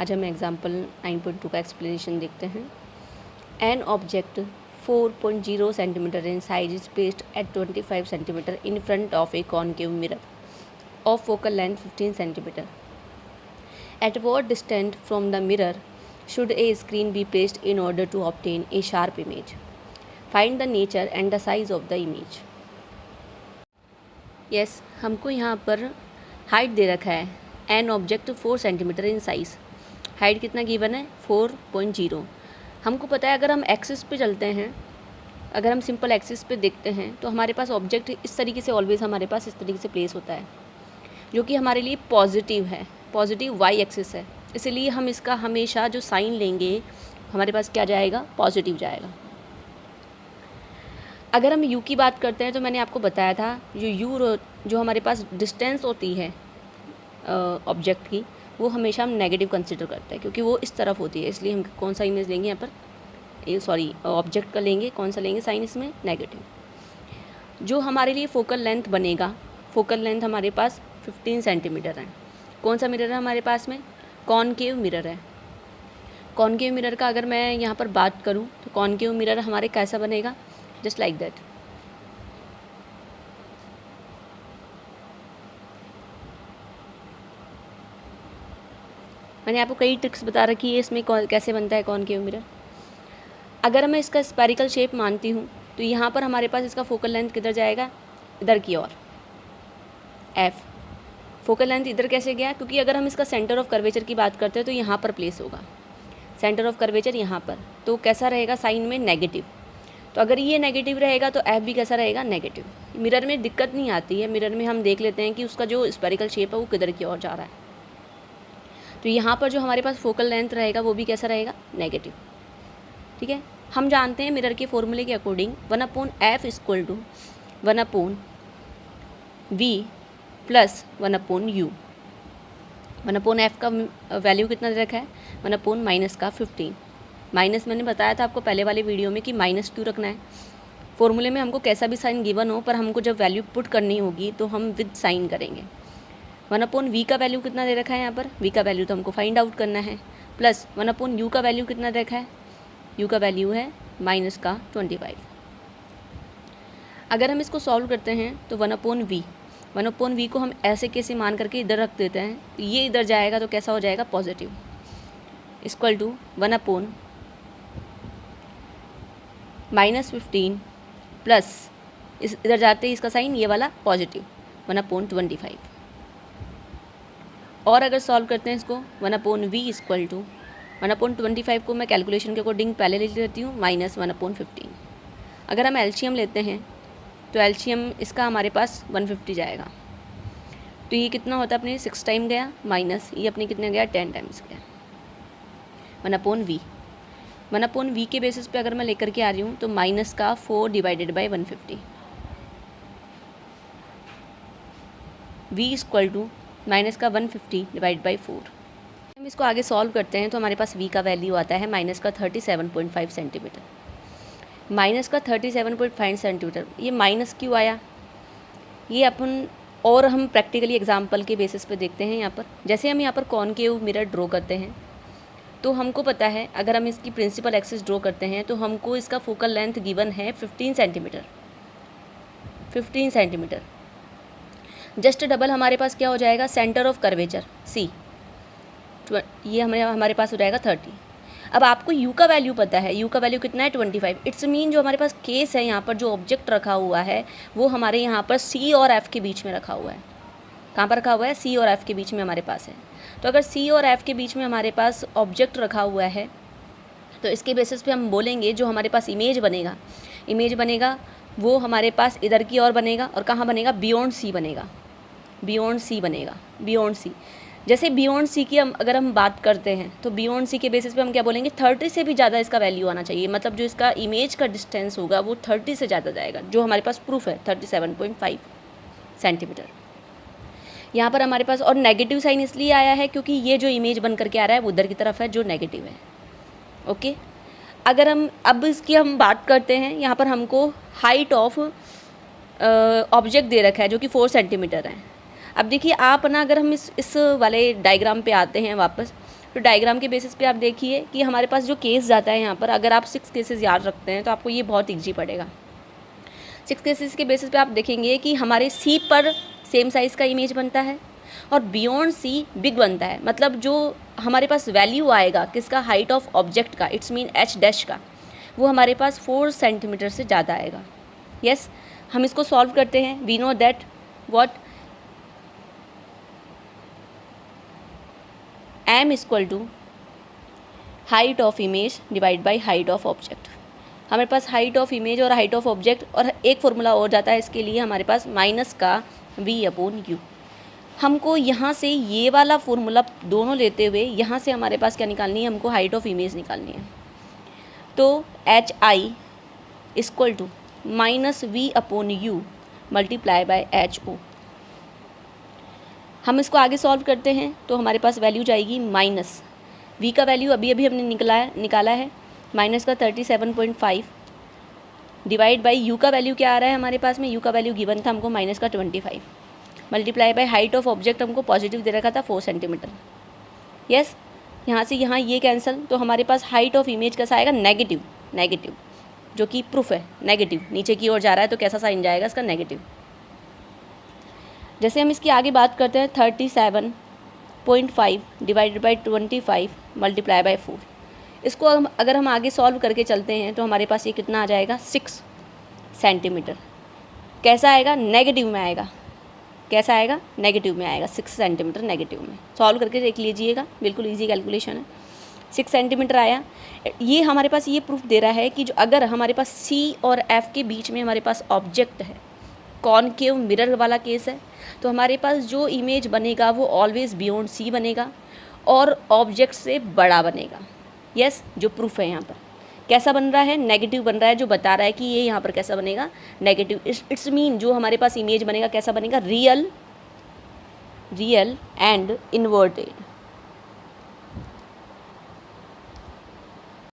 आज हम एग्जाम्पल 9.2 का एक्सप्लेनेशन देखते हैं। An object 4.0 centimetre in size is placed at 25 centimetre in front of A concave mirror of focal length 15 centimetre. At what distance from the mirror should a screen be placed in order to obtain a sharp image? Find the nature and the size of the image. Yes, हमको यहाँ पर height दे रखा है an object 4 centimetre in size. Height कितना given है 4.0। हमको पता है अगर हम एक्सिस पे चलते हैं, अगर हम सिंपल एक्सिस पे देखते हैं तो हमारे पास ऑब्जेक्ट इस तरीके से ऑलवेज हमारे पास इस तरीके से प्लेस होता है, जो कि हमारे लिए पॉजिटिव है, पॉजिटिव वाई एक्सिस है। इसलिए हम इसका हमेशा जो साइन लेंगे हमारे पास क्या जाएगा, पॉजिटिव जाएगा। अगर हम यू की बात करते हैं तो मैंने आपको बताया था जो हमारे पास डिस्टेंस होती है ऑब्जेक्ट की, वो हमेशा हम नेगेटिव कंसिडर करते हैं क्योंकि वो इस तरफ होती है। इसलिए हम कौन सा इमेज लेंगे यहाँ पर, ऑब्जेक्ट का लेंगे, कौन सा लेंगे साइन इसमें, नेगेटिव। जो हमारे लिए फोकल लेंथ बनेगा, फोकल लेंथ हमारे पास 15 सेंटीमीटर है। कौन सा मिरर है हमारे पास में, कॉनकेव मिरर है। कॉनकेव मिरर का अगर मैं यहाँ पर बात करूँ तो कॉनकेव मिरर हमारे कैसा बनेगा, जस्ट लाइक दैट। मैंने आपको कई ट्रिक्स बता रखी है इसमें कैसे बनता है कॉनकेव मिरर। अगर मैं इसका स्फेरिकल शेप मानती हूँ तो यहाँ पर हमारे पास इसका फोकल लेंथ किधर जाएगा, इधर की ओर, एफ। फोकल लेंथ इधर कैसे गया, क्योंकि अगर हम इसका सेंटर ऑफ कर्वेचर की बात करते हैं तो यहाँ पर प्लेस होगा, सेंटर ऑफ कर्वेचर यहाँ पर, तो कैसा रहेगा साइन में, नेगेटिव। तो अगर ये नेगेटिव रहेगा तो एफ भी कैसा रहेगा, नेगेटिव। मिरर में दिक्कत नहीं आती है, मिरर में हम देख लेते हैं कि उसका जो स्फेरिकल शेप है वो किधर की ओर जा रहा है। तो यहाँ पर जो हमारे पास फोकल लेंथ रहेगा वो भी कैसा रहेगा, नेगेटिव। ठीक है, हम जानते हैं मिरर के फॉर्मूले के according 1/f equal to 1/v plus 1/u। 1/f का वैल्यू कितना दे रखा है, 1/-15। माइनस मैंने बताया था आपको पहले वाले वीडियो में कि माइनस क्यों रखना है। फॉर्मूले में हमको कैसा भी साइन गिवन हो, पर हमको जब वैल्यू पुट करनी होगी तो हम विद साइन करेंगे। 1/v का वैल्यू कितना दे रखा है यहाँ पर, v का वैल्यू तो हमको फाइंड आउट करना है, प्लस 1/u का वैल्यू कितना दे रखा है, u का वैल्यू है -25। अगर हम इसको सॉल्व करते हैं तो 1/v को हम ऐसे कैसे मान करके इधर रख देते हैं, ये इधर जाएगा तो कैसा हो जाएगा, पॉजिटिव, इक्वल टू 1/-15 प्लस इस इधर जाते ही इसका साइन ये वाला पॉजिटिव 1/25। और अगर सॉल्व करते हैं इसको 1/v इक्वल टू 1/25 को मैं कैलकुलेशन के अकॉर्डिंग पहले ले लेती हूँ -1/15। अगर हम एलसीएम लेते हैं तो एलसीएम इसका हमारे पास 150 जाएगा। तो ये कितना होता है अपने 6 टाइम गया, माइनस ये अपने कितने गया, 10 टाइम्स गया। 1/v के बेसिस पे अगर मैं लेकर के आ रही हूँ तो माइनस का 4 divided by 150, v equal to minus का 150 डिवाइड बाई 4। हम इसको आगे सॉल्व करते हैं तो हमारे पास v का वैल्यू आता है -37.5 सेंटीमीटर। -37.5 सेंटीमीटर, ये माइनस क्यों आया, ये अपन और हम प्रैक्टिकली एग्जांपल के बेसिस पे देखते हैं। यहाँ पर जैसे हम यहाँ पर कॉनकेव मिरर ड्रॉ करते हैं तो हमको पता है अगर हम इसकी प्रिंसिपल एक्सिस ड्रॉ करते हैं तो हमको इसका फोकल लेंथ गिवन है 15 सेंटीमीटर। 15 सेंटीमीटर जस्ट डबल हमारे पास क्या हो जाएगा, सेंटर ऑफ कर्वेचर सी, ये हमारे पास हो जाएगा 30। अब आपको u का वैल्यू पता है, u का वैल्यू कितना है 25। इट्स मीन जो हमारे पास केस है यहाँ पर जो ऑब्जेक्ट रखा हुआ है वो हमारे यहाँ पर c और f के बीच में रखा हुआ है। कहाँ पर रखा हुआ है, c और f के बीच में हमारे पास है। तो अगर c और f के बीच में हमारे पास ऑब्जेक्ट रखा हुआ है तो इसके बेसिस पे हम बोलेंगे जो हमारे पास इमेज बनेगा वो हमारे पास इधर की ओर बनेगा। और कहाँ बनेगा, बियॉन्ड सी बनेगा, बियॉन्ड सी। जैसे बियॉन्ड सी की अगर हम बात करते हैं तो बियॉन्ड सी के बेसिस पे हम क्या बोलेंगे, 30 से भी ज़्यादा इसका वैल्यू आना चाहिए। मतलब जो इसका इमेज का डिस्टेंस होगा वो 30 से ज़्यादा जाएगा, जो हमारे पास प्रूफ है 37.5 सेंटीमीटर। यहाँ पर हमारे पास और नेगेटिव साइन इसलिए आया है क्योंकि ये जो इमेज बन करके आ रहा है वो उधर की तरफ है जो नेगेटिव है। ओके, अगर हम अब इसकी हम बात करते हैं, यहाँ पर हमको हाइट ऑफ ऑब्जेक्ट दे रखा है जो कि 4 सेंटीमीटर है। अब देखिए आप ना, अगर हम इस वाले डायग्राम पे आते हैं वापस, तो डायग्राम के बेसिस पे आप देखिए कि हमारे पास जो केस जाता है यहाँ पर, अगर आप 6 केसेस याद रखते हैं तो आपको ये बहुत ईजी पड़ेगा। 6 केसेस के बेसिस पे आप देखेंगे कि हमारे सी पर सेम साइज़ का इमेज बनता है और बियॉन्ड सी बिग बनता है। मतलब जो हमारे पास वैल्यू आएगा किसका, हाइट ऑफ ऑब्जेक्ट का, इट्स मीन एच डैश का, वो हमारे पास 4 सेंटीमीटर से ज़्यादा आएगा। यस, हम इसको सॉल्व करते हैं। We know that what m equal to height of image divide by height of object. हमारे पास हाइट ऑफ इमेज और हाइट ऑफ ऑब्जेक्ट और एक फॉर्मूला और जाता है इसके लिए हमारे पास माइनस का v/u। हमको यहाँ से ये वाला फॉर्मूला दोनों लेते हुए यहाँ से हमारे पास क्या निकालनी है, हमको हाइट ऑफ इमेज निकालनी है। तो hi equal to minus v/u multiply by ho। हम इसको आगे सॉल्व करते हैं तो हमारे पास वैल्यू जाएगी माइनस v का वैल्यू अभी अभी हमने निकाला है माइनस का 37.5 डिवाइड बाई u का वैल्यू क्या आ रहा है हमारे पास में, u का वैल्यू गिवन था हमको माइनस का 25 multiply by height of object हमको पॉजिटिव दे रखा था 4 सेंटीमीटर। यस, यहाँ से यहाँ ये कैंसिल, तो हमारे पास हाइट ऑफ इमेज कैसा आएगा, नेगेटिव, जो कि प्रूफ है नेगेटिव, नीचे की ओर जा रहा है तो कैसा साइन जाएगा इसका, नेगेटिव। जैसे हम इसकी आगे बात करते हैं 37.5 डिवाइडेड बाई 25 मल्टीप्लाई बाय 4, इसको अगर हम आगे सॉल्व करके चलते हैं तो हमारे पास ये कितना आ जाएगा, 6 सेंटीमीटर। कैसा आएगा, नेगेटिव में आएगा। कैसा आएगा, नेगेटिव में आएगा, 6 सेंटीमीटर नेगेटिव में। सॉल्व करके देख लीजिएगा, बिल्कुल इजी कैलकुलेशन है। 6 सेंटीमीटर आया। ये हमारे पास ये प्रूफ दे रहा है कि जो अगर हमारे पास C और F के बीच में हमारे पास ऑब्जेक्ट है, कॉनकेव मिरर वाला केस है, तो हमारे पास जो इमेज बनेगा वो ऑलवेज बियॉन्ड C बनेगा और ऑब्जेक्ट से बड़ा बनेगा। यस, जो प्रूफ है यहाँ पर कैसा बन रहा है, नेगेटिव बन रहा है, जो बता रहा है कि ये यहाँ पर कैसा बनेगा, नेगेटिव। इट्स मीन जो हमारे पास इमेज बनेगा कैसा बनेगा, रियल एंड इन्वर्टेड।